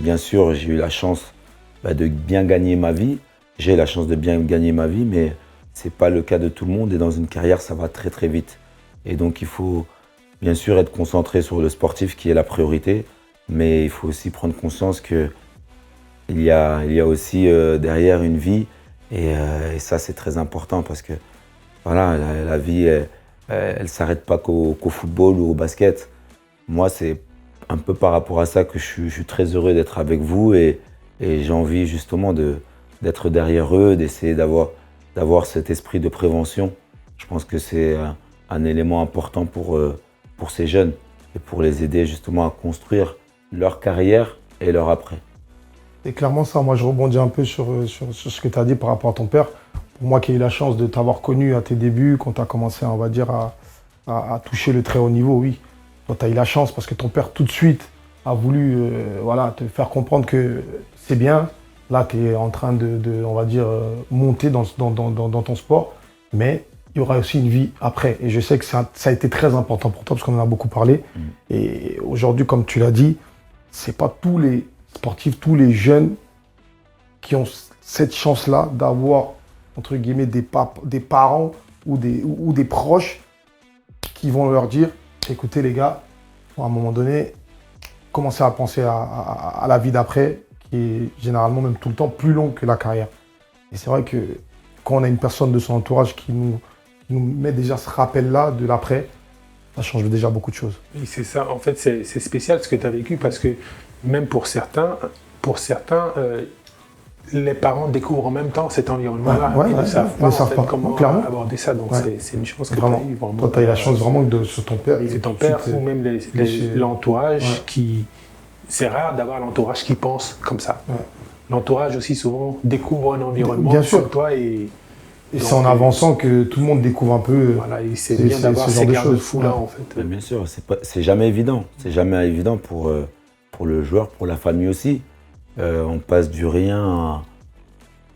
bien sûr, j'ai eu la chance de bien gagner ma vie. J'ai la chance de bien gagner ma vie, mais ce n'est pas le cas de tout le monde. Et dans une carrière, ça va très très vite. Et donc, il faut bien sûr être concentré sur le sportif qui est la priorité. Mais il faut aussi prendre conscience qu'il y a aussi derrière une vie. Et ça, c'est très important parce que voilà, la vie, elle ne s'arrête pas qu'au football ou au basket. Moi, c'est un peu par rapport à ça que je suis très heureux d'être avec vous et j'ai envie justement d'être derrière eux, d'essayer d'avoir cet esprit de prévention. Je pense que c'est un élément important pour ces jeunes et pour les aider justement à construire leur carrière et leur après. Et clairement ça, moi je rebondis un peu sur ce que tu as dit par rapport à ton père. Pour moi qui ai eu la chance de t'avoir connu à tes débuts, quand tu as commencé, on va dire, à toucher le très haut niveau, oui. Toi, tu as eu la chance parce que ton père tout de suite a voulu voilà, te faire comprendre que c'est bien. Là, tu es en train on va dire, monter dans ton sport, mais il y aura aussi une vie après. Et je sais que ça a été très important pour toi parce qu'on en a beaucoup parlé. Et aujourd'hui, comme tu l'as dit, c'est pas tous les sportifs, tous les jeunes qui ont cette chance-là d'avoir, entre guillemets, des parents ou des proches qui vont leur dire « Écoutez les gars, à un moment donné, commencez à penser à la vie d'après, qui est généralement même tout le temps plus longue que la carrière. » Et c'est vrai que quand on a une personne de son entourage qui nous met déjà ce rappel-là de l'après, ça change déjà beaucoup de choses. Oui, c'est ça. En fait, c'est spécial ce que tu as vécu parce que même pour certains, les parents découvrent en même temps cet environnement-là. Ils ne savent pas comment aborder ça. Donc, c'est une chance que tu as vraiment. eue. Toi, tu as eu la chance vraiment sur ton père. C'est ton père ou même l'entourage qui... C'est rare d'avoir l'entourage qui pense comme ça. Ouais. L'entourage aussi souvent découvre un environnement sur toi et c'est en avançant que tout le monde découvre un peu. Voilà, c'est bien d'avoir ces garde-fous-là en fait. Mais bien sûr, c'est jamais évident. C'est jamais évident pour le joueur, pour la famille aussi. On passe du rien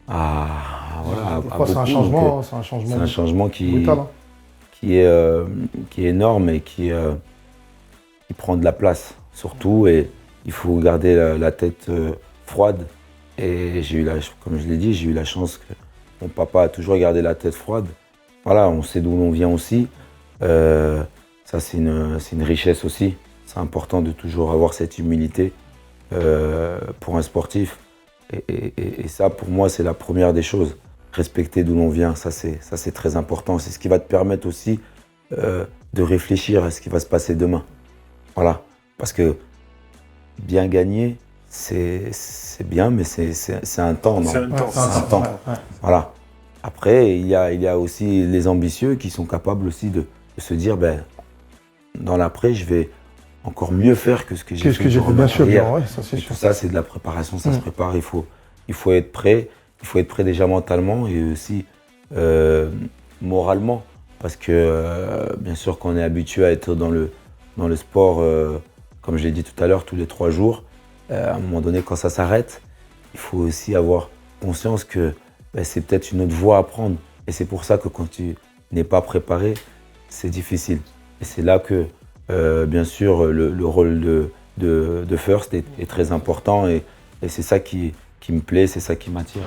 à beaucoup. C'est un changement. C'est un changement brutal, qui est énorme et qui prend de la place surtout. Et il faut garder la tête froide. Et comme je l'ai dit, j'ai eu la chance que mon papa a toujours gardé la tête froide. Voilà, on sait d'où l'on vient aussi. Ça, c'est une richesse aussi. C'est important de toujours avoir cette humilité pour un sportif. Et ça, pour moi, c'est la première des choses. Respecter d'où l'on vient, ça, c'est très important. C'est ce qui va te permettre aussi de réfléchir à ce qui va se passer demain. Voilà, parce que bien gagner, c'est bien, mais c'est un temps, non ? C'est un temps. Voilà. Après, il y a aussi les ambitieux qui sont capables aussi de se dire, dans l'après, je vais encore mieux faire que ce que j'ai fait. Bien sûr, ça c'est sûr. Tout ça, c'est de la préparation, ça se prépare. Il faut être prêt. Il faut être prêt déjà mentalement et aussi moralement. Parce que, bien sûr, quand on est habitué à être dans le sport, comme je l'ai dit tout à l'heure, tous les 3 jours, à un moment donné, quand ça s'arrête, il faut aussi avoir conscience que c'est peut-être une autre voie à prendre. Et c'est pour ça que quand tu n'es pas préparé, c'est difficile. Et c'est là que, bien sûr, le rôle de First est très important. Et c'est ça qui me plaît, c'est ça qui m'attire.